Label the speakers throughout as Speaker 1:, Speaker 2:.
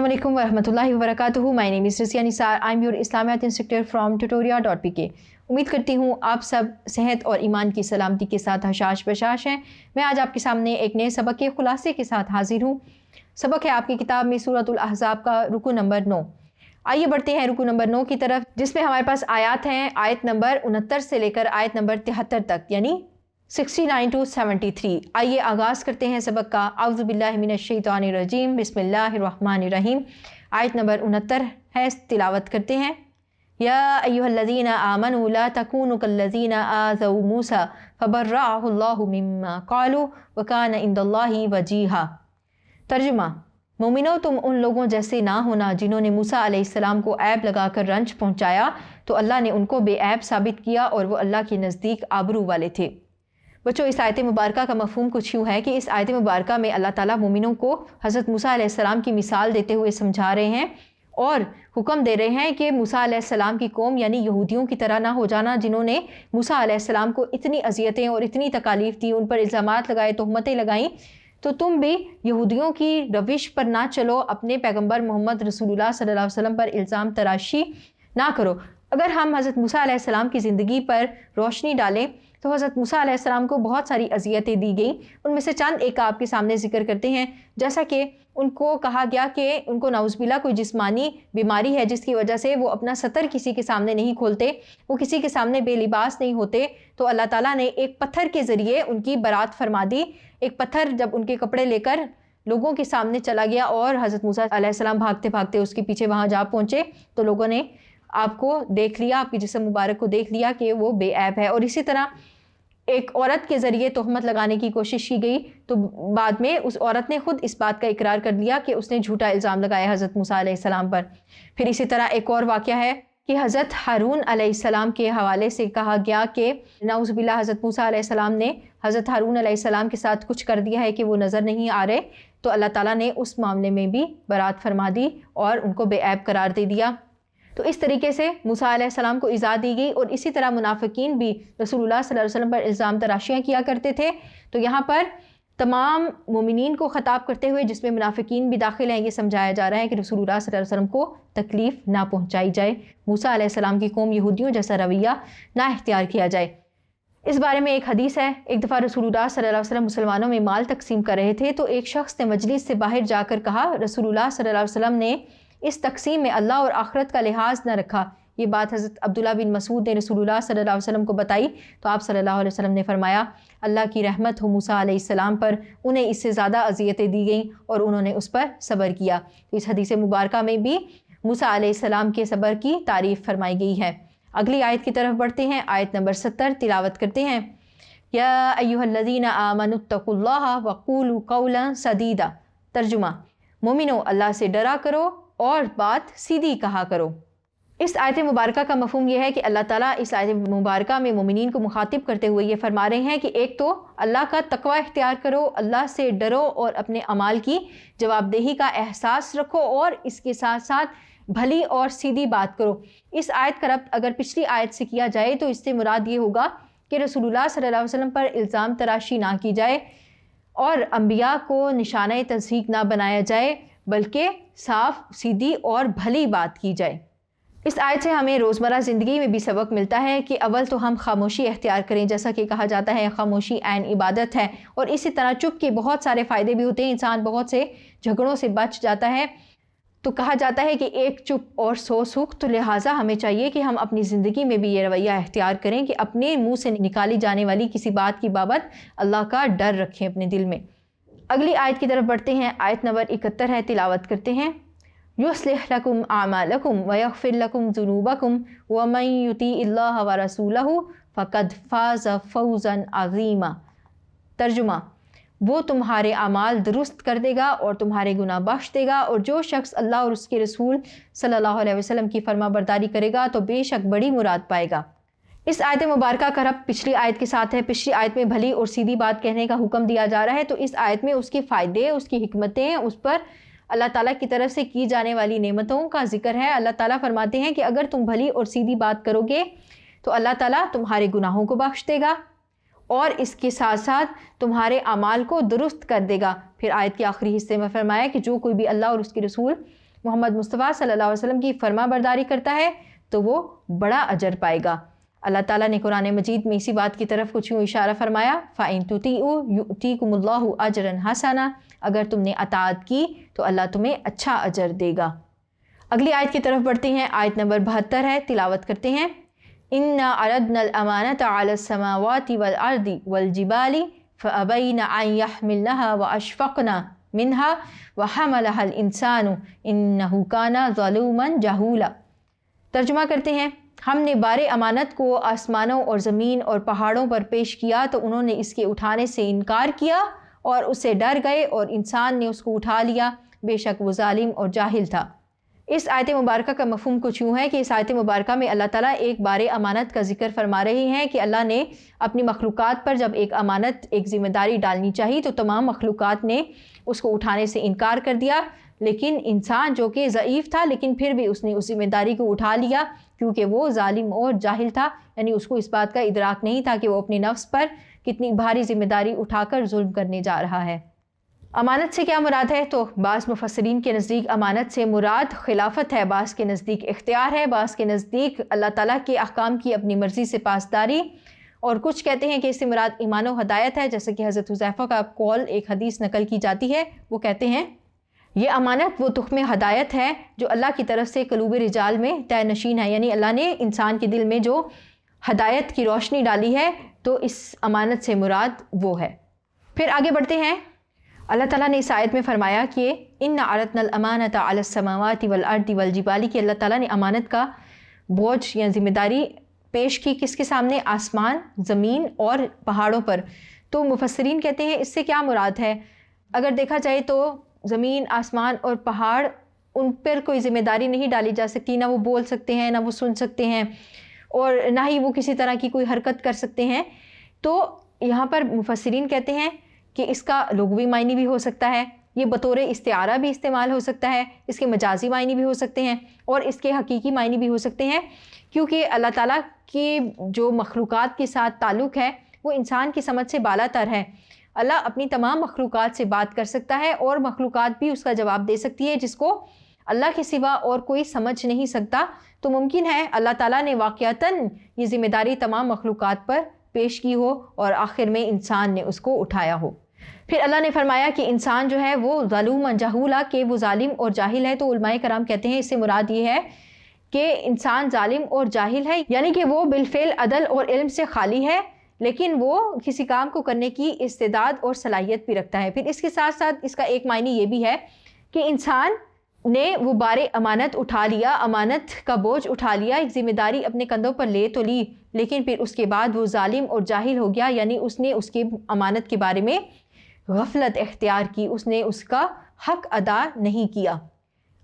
Speaker 1: अस्सलाम वालेकुम वरहमतुल्लाहि वबरकातुहू। My name is Razia Nisar. I am your इस्लामियात इंस्ट्रक्टर फ्रॉम tutoria.pk। उम्मीद करती हूँ आप सब सेहत और ईमान की सलामती के साथ हशाश बशाश हैं। मैं आज आपके सामने एक नए सबक के खुलासे के साथ हाजिर हूँ। सबक है आपकी किताब में सूरतुल अहज़ाब का रुकू नंबर 9। आइए बढ़ते हैं रुकू नंबर 9 की तरफ, जिसमें हमारे पास आयत हैं आयत नंबर 69 से लेकर आयत नंबर 73 तक, यानी 69 to 73। आइए आगाज़ करते हैं सबक का। औज़ु बिल्लाहि मिनश शैतानिर रजीम, बिस्मिल्लाहिर रहमानिर रहीम। आयत नंबर 69 है, तिलावत करते हैं। या अय्युहल्लज़ीना आमनू ला तकूनु कल्लज़ीना आज़ौ मूसा फबर्रअहुल्लाहु मिम्मा क़ालू व कान इंदल्लाहि वजीहा। तर्जुमा: मोमिनो, तुम उन लोगों जैसे ना होना जिन्होंने मूसा अलैहिस्सलाम को ऐब लगाकर रंज पहुँचाया तो अल्लाह ने उनको बेऐब साबित किया और वो अल्लाह के नज़दीक आबरू वाले थे। बच्चों, इस आयत मुबारका का मफ़हूम कुछ यूँ है कि इस आयत मुबारका में अल्लाह ताला मोमिनों को हज़रत मूसा अलैहिस्सलाम की मिसाल देते हुए समझा रहे हैं और हुक्म दे रहे हैं कि मूसा अलैहिस्सलाम की कौम यानी यहूदियों की तरह ना हो जाना, जिन्होंने मूसा अलैहिस्सलाम को इतनी अजियतें और इतनी तकालीफ दी, उन पर इल्ज़ामात लगाए, तोहमतें लगाईं। तो तुम भी यहूदियों की रविश पर ना चलो, अपने पैगम्बर मोहम्मद रसूलुल्लाह सल्लल्लाहु अलैहि वसल्लम पर इल्ज़ाम तराशी ना करो। अगर हम हज़रत मूसा अलैहिस्सलाम की ज़िंदगी पर रोशनी डालें तो हज़रत मूसा अलैहिस्सलाम को बहुत सारी अज़ियतें दी गई। उनमें से चंद एक आपके सामने ज़िक्र करते हैं। जैसा कि उनको कहा गया कि उनको नाउज़ुबिल्लाह कोई जिस्मानी बीमारी है जिसकी वजह से वो अपना सतर किसी के सामने नहीं खोलते, वो किसी के सामने बेलिबास नहीं होते। तो अल्लाह ताला ने एक पत्थर के ज़रिए उनकी बरात फरमा दी। एक पत्थर जब उनके कपड़े लेकर लोगों के सामने चला गया और हज़रत मूसा अलैहिस्सलाम भागते भागते उसके पीछे वहाँ जा पहुँचे तो लोगों ने आपको देख लिया, आपकी जिस्म मुबारक को देख लिया कि वो बेऐब है। और इसी तरह एक औरत के ज़रिए तोहमत लगाने की कोशिश की गई तो बाद में उस औरत ने खुद इस बात का इकरार कर लिया कि उसने झूठा इल्ज़ाम लगाया हज़रत मूसा अलैहिस्सलाम पर। फिर इसी तरह एक और वाक़या है कि हज़रत हारून अलैहिस्सलाम के हवाले से कहा गया कि नाउज़ुबिल्लाह हज़रत मूसा अलैहिस्सलाम ने हज़रत हारून अलैहिस्सलाम के साथ कुछ कर दिया है कि वो नज़र नहीं आ रहे, तो अल्लाह ताला ने उस मामले में भी बरात फरमा दी और उनको बेऐब करार दे दिया। तो इस तरीके से मूसा अलैहिस्सलाम को इज़ा दी गई। और इसी तरह मुनाफिकीन भी रसूलुल्लाह सल्लल्लाहु अलैहि वसल्लम पर इल्ज़ाम तराशियाँ किया करते थे। तो यहाँ पर तमाम मोमिनीन को ख़िताब करते हुए, जिसमें मुनाफिकीन भी दाखिल हैं, ये समझाया जा रहा है कि रसूलुल्लाह सल्लल्लाहु अलैहि वसल्लम को तकलीफ़ ना पहुँचाई जाए, मूसा अलैहिस्सलाम की कौम यहूदियों जैसा रवैया ना इख्तियार किया जाए। इस बारे में एक हदीस है। एक दफ़ा रसूलुल्लाह सल्लल्लाहु अलैहि वसल्लम मुसलमानों में माल तकसीम कर रहे थे तो एक शख्स ने मजलिस से बाहर जाकर कहा, रसूलुल्लाह सल्लल्लाहु अलैहि वसल्लम ने इस तकसीम में अल्लाह और आखिरत का लिहाज न रखा। ये बात हज़रत अब्दुल्ला बिन मसूद ने रसूलुल्लाह सल्लल्लाहु अलैहि वसल्लम को बताई तो आप सल्लल्लाहु अलैहि वसल्लम ने फरमाया, अल्लाह की रहमत हो मूसा अलैहिस्सलाम पर, उन्हें इससे ज़्यादा अज़ियतें दी गईं और उन्होंने उस पर सब्र किया। तो इस हदीस मुबारका में भी मूसा अलैहिस्सलाम के सब्र की तारीफ़ फरमाई गई है। अगली आयत की तरफ बढ़ते हैं। आयत नंबर 70 तिलावत करते हैं। या अय्युहल्लज़ीना आमनुत्तकुल्लाह वक़ूलू क़ौलन सदीदा। तर्जुमा: मोमिनो, अल्लाह से डरा करो और बात सीधी कहा करो। इस आयत मुबारका का मफ़हूम यह है कि अल्लाह ताला इस आयत मुबारका में मोमिनीन को मुखातिब करते हुए ये फरमा रहे हैं कि एक तो अल्लाह का तक़वा इख्तियार करो, अल्लाह से डरो और अपने अमाल की जवाबदेही का एहसास रखो और इसके साथ साथ भली और सीधी बात करो। इस आयत का रब्त अगर पिछली आयत से किया जाए तो इससे मुराद ये होगा कि रसूलुल्लाह सल्लल्लाहु अलैहि वसल्लम पर इल्ज़ाम तराशी ना की जाए और अंबिया को निशाने तज़हीक ना बनाया जाए, बल्कि साफ सीधी और भली बात की जाए। इस आयत से हमें रोज़मर्रा ज़िंदगी में भी सबक मिलता है कि अव्वल तो हम खामोशी इख्तियार करें, जैसा कि कहा जाता है खामोशी ऐन इबादत है। और इसी तरह चुप के बहुत सारे फ़ायदे भी होते हैं, इंसान बहुत से झगड़ों से बच जाता है। तो कहा जाता है कि एक चुप और 100 सुख। तो लिहाजा हमें चाहिए कि हम अपनी ज़िंदगी में भी ये रवैया इख्तियार करें कि अपने मुँह से निकाली जाने वाली किसी बात की बाबत अल्लाह का डर रखें अपने दिल में। अगली आयत की तरफ बढ़ते हैं। आयत नंबर 71 है, तिलावत करते हैं। युस्लिह लकुम आमालकुम व यग़फिर लकुम ज़ुनूबकुम व मन युतिइल्लाह व रसूलहु फ़क़द फ़ाज़ फ़ौज़न अज़ीमा। तर्जुमा: वो तुम्हारे अमाल दुरुस्त कर देगा और तुम्हारे गुनाह बख्श देगा, और जो शख्स अल्लाह और उसके रसूल सल्लल्लाहु अलैहि वसल्लम की फरमाबरदारी करेगा तो बेशक बड़ी मुराद पाएगा। इस आयत मुबारका का रब्त पिछली आयत के साथ है। पिछली आयत में भली और सीधी बात कहने का हुक्म दिया जा रहा है, तो इस आयत में उसके फ़ायदे, उसकी हिकमतें, उस पर अल्लाह ताला की तरफ से की जाने वाली नेमतों का जिक्र है। अल्लाह ताला फरमाते हैं कि अगर तुम भली और सीधी बात करोगे तो अल्लाह ताला तुम्हारे गुनाहों को बख्श देगा और इसके साथ साथ तुम्हारे अमाल को दुरुस्त कर देगा। फिर आयत के आखिरी हिस्से में फरमाया कि जो कोई भी अल्लाह और उसके रसूल محمد مصطفیٰ صلی اللہ علیہ وسلم کی فرما برداری کرتا ہے تو وہ بڑا اجر پائے گا۔ اللہ تعالیٰ نے قرآن مجید میں اسی بات کی طرف کچھ یوں اشارہ فرمایا، فَإِن تُطِيعُوا يُؤْتِيكُمُ اللَّهُ أَجْرًا حَسَنًا، اگر تم نے اطاعت کی تو اللہ تمہیں اچھا اجر دے گا۔ اگلی آیت کی طرف بڑھتے ہیں، آیت نمبر 72 ہے، تلاوت کرتے ہیں۔ إِنَّا عَرَضْنَا الْأَمَانَةَ عَلَى السَّمَاوَاتِ وَالْأَرْضِ وَالْجِبَالِ فَأَبَيْنَ أَن يَحْمِلْنَهَا وَأَشْفَقْنَ مِنْهَا وَحَمَلَهَا الْإِنسَانُ إِنَّهُ كَانَ ظَلُومًا جَهُولًا۔ ترجمہ کرتے ہیں، ہم نے بار امانت کو آسمانوں اور زمین اور پہاڑوں پر پیش کیا تو انہوں نے اس کے اٹھانے سے انکار کیا اور اس سے ڈر گئے، اور انسان نے اس کو اٹھا لیا، بے شک وہ ظالم اور جاہل تھا۔ اس آیت مبارکہ کا مفہوم کچھ یوں ہے کہ اس آیت مبارکہ میں اللہ تعالیٰ ایک بار امانت کا ذکر فرما رہے ہیں کہ اللہ نے اپنی مخلوقات پر جب ایک امانت، ایک ذمہ داری ڈالنی چاہی تو تمام مخلوقات نے اس کو اٹھانے سے انکار کر دیا، لیکن انسان جو کہ ضعیف تھا لیکن پھر بھی اس نے اس ذمہ داری کو اٹھا لیا کیونکہ وہ ظالم اور جاہل تھا، یعنی اس کو اس بات کا ادراک نہیں تھا کہ وہ اپنے نفس پر کتنی بھاری ذمہ داری اٹھا کر ظلم کرنے جا رہا ہے۔ امانت سے کیا مراد ہے؟ تو بعض مفسرین کے نزدیک امانت سے مراد خلافت ہے، بعض کے نزدیک اختیار ہے، بعض کے نزدیک اللہ تعالیٰ کے احکام کی اپنی مرضی سے پاسداری، اور کچھ کہتے ہیں کہ اس سے مراد ایمان و ہدایت ہے، جیسے کہ حضرت حذیفہ کا قول ایک حدیث نقل کی جاتی ہے، وہ کہتے ہیں یہ امانت وہ تخم ہدایت ہے جو اللہ کی طرف سے قلوب رجال میں طے نشین ہے، یعنی اللہ نے انسان کے دل میں جو ہدایت کی روشنی ڈالی ہے تو اس امانت سے مراد وہ ہے۔ پھر آگے بڑھتے ہیں، اللہ تعالیٰ نے اس آیت میں فرمایا کہ اِنَّا عَرَضْنَا الْأَمَانَةَ عَلَى السَّمَاوَاتِ وَالْأَرْضِ وَالْجِبَالِ، کہ اللہ تعالیٰ نے امانت کا بوجھ یا ذمہ داری پیش کی کس کے سامنے؟ آسمان، زمین اور پہاڑوں پر۔ تو مفسرین کہتے ہیں اس سے کیا مراد ہے؟ اگر دیکھا جائے تو زمین، آسمان اور پہاڑ، ان پر کوئی ذمہ داری نہیں ڈالی جا سکتی، نہ وہ بول سکتے ہیں، نہ وہ سن سکتے ہیں، اور نہ ہی وہ کسی طرح کی کوئی حرکت کر سکتے ہیں۔ تو یہاں پر مفسرین کہتے ہیں کہ اس کا لغوی معنی بھی ہو سکتا ہے، یہ بطور استعارہ بھی استعمال ہو سکتا ہے، اس کے مجازی معنی بھی ہو سکتے ہیں، اور اس کے حقیقی معنی بھی ہو سکتے ہیں، کیونکہ اللہ تعالیٰ کی جو مخلوقات کے ساتھ تعلق ہے وہ انسان کی سمجھ سے بالا تر ہے۔ اللہ اپنی تمام مخلوقات سے بات کر سکتا ہے اور مخلوقات بھی اس کا جواب دے سکتی ہے جس کو اللہ کے سوا اور کوئی سمجھ نہیں سکتا۔ تو ممکن ہے اللہ تعالیٰ نے واقعتاً یہ ذمہ داری تمام مخلوقات پر پیش کی ہو اور آخر میں انسان نے اس کو اٹھایا ہو۔ پھر اللہ نے فرمایا کہ انسان جو ہے وہ ظلوم جہولا، کہ وہ ظالم اور جاہل ہے۔ تو علماء کرام کہتے ہیں اس سے مراد یہ ہے کہ انسان ظالم اور جاہل ہے، یعنی کہ وہ بالفعل عدل اور علم سے خالی ہے، لیکن وہ کسی کام کو کرنے کی استعداد اور صلاحیت بھی رکھتا ہے۔ پھر اس کے ساتھ ساتھ اس کا ایک معنی یہ بھی ہے کہ انسان نے وہ بار امانت اٹھا لیا، امانت کا بوجھ اٹھا لیا، ایک ذمہ داری اپنے کندھوں پر لے تو لی، لیکن پھر اس کے بعد وہ ظالم اور جاہل ہو گیا، یعنی اس نے اس کی امانت کے بارے میں غفلت اختیار کی، اس نے اس کا حق ادا نہیں کیا۔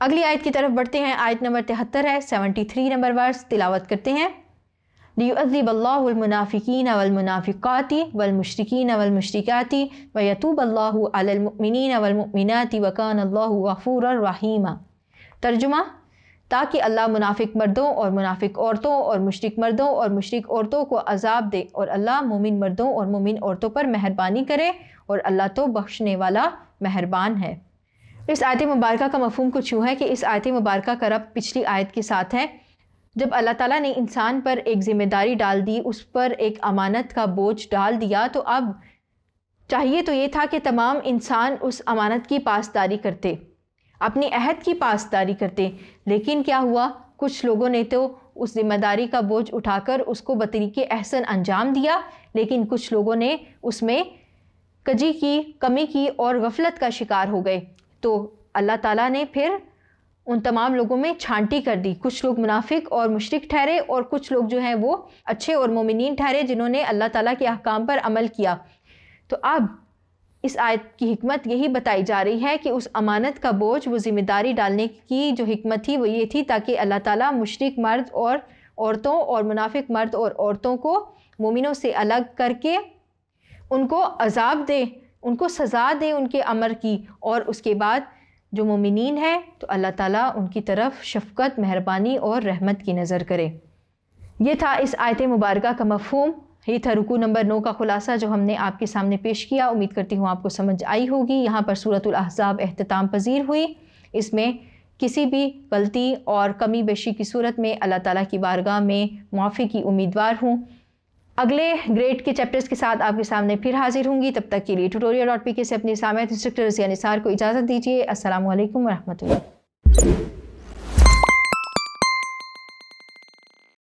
Speaker 1: اگلی آیت کی طرف بڑھتے ہیں، آیت نمبر 73 ہے، 73 نمبر ورس، تلاوت کرتے ہیں۔ لِيُعَذِّبَ اللَّهُ الْمُنَافِقِينَ وَالْمُنَافِقَاتِ وَالْمُشْرِكِينَ وَالْمُشْرِكَاتِ وَيَتُوبَ اللَّهُ عَلَى الْمُؤْمِنِينَ وَالْمُؤْمِنَاتِ وَكَانَ اللَّهُ غَفُورًا رَحِيمًا۔ ترجمہ، تاکہ اللہ منافق مردوں اور منافق عورتوں اور مشرک مردوں اور مشرک عورتوں کو عذاب دے، اور اللہ مومن مردوں اور مومن عورتوں پر مہربانی کرے، اور اللہ تو بخشنے والا مہربان ہے۔ اس آیت مبارکہ کا مفہوم کچھ یوں ہے کہ اس آیت مبارکہ کا ربط پچھلی آیت کے ساتھ ہے۔ جب اللہ تعالیٰ نے انسان پر ایک ذمہ داری ڈال دی، اس پر ایک امانت کا بوجھ ڈال دیا، تو اب چاہیے تو یہ تھا کہ تمام انسان اس امانت کی پاسداری کرتے، اپنی عہد کی پاسداری کرتے، لیکن کیا ہوا؟ کچھ لوگوں نے تو اس ذمہ داری کا بوجھ اٹھا کر اس کو بطریق احسن انجام دیا، لیکن کچھ لوگوں نے اس میں کجی کی، کمی کی اور غفلت کا شکار ہو گئے۔ تو اللہ تعالیٰ نے پھر ان تمام لوگوں میں چھانٹی کر دی، کچھ لوگ منافق اور مشرک ٹھہرے، اور کچھ لوگ جو ہیں وہ اچھے اور مومنین ٹھہرے جنہوں نے اللہ تعالیٰ کے احکام پر عمل کیا۔ تو اب اس آیت کی حکمت یہی بتائی جا رہی ہے کہ اس امانت کا بوجھ، وہ ذمہ داری ڈالنے کی جو حکمت تھی وہ یہ تھی تاکہ اللہ تعالیٰ مشرک مرد اور عورتوں اور منافق مرد اور عورتوں کو مومنوں سے الگ کر کے ان کو عذاب دے، ان کو سزا دے ان کے امر کی، اور اس کے بعد جو مومنین ہے تو اللہ تعالیٰ ان کی طرف شفقت، مہربانی اور رحمت کی نظر کرے۔ یہ تھا اس آیت مبارکہ کا مفہوم، یہ تھا رکوع نمبر 9 کا خلاصہ جو ہم نے آپ کے سامنے پیش کیا۔ امید کرتی ہوں آپ کو سمجھ آئی ہوگی۔ یہاں پر سورۃ الاحزاب اختتام پذیر ہوئی، اس میں کسی بھی غلطی اور کمی بیشی کی صورت میں اللہ تعالیٰ کی بارگاہ میں معافی کی امیدوار ہوں۔ اگلے گریڈ کے چیپٹرز کے ساتھ آپ کے سامنے پھر حاضر ہوں گی، تب تک کے لیے ٹیوٹوریل.pk سے اپنی اسلامیات انسٹرکٹر رضیہ نثار کو اجازت دیجیے۔ السلام علیکم ورحمۃ اللہ۔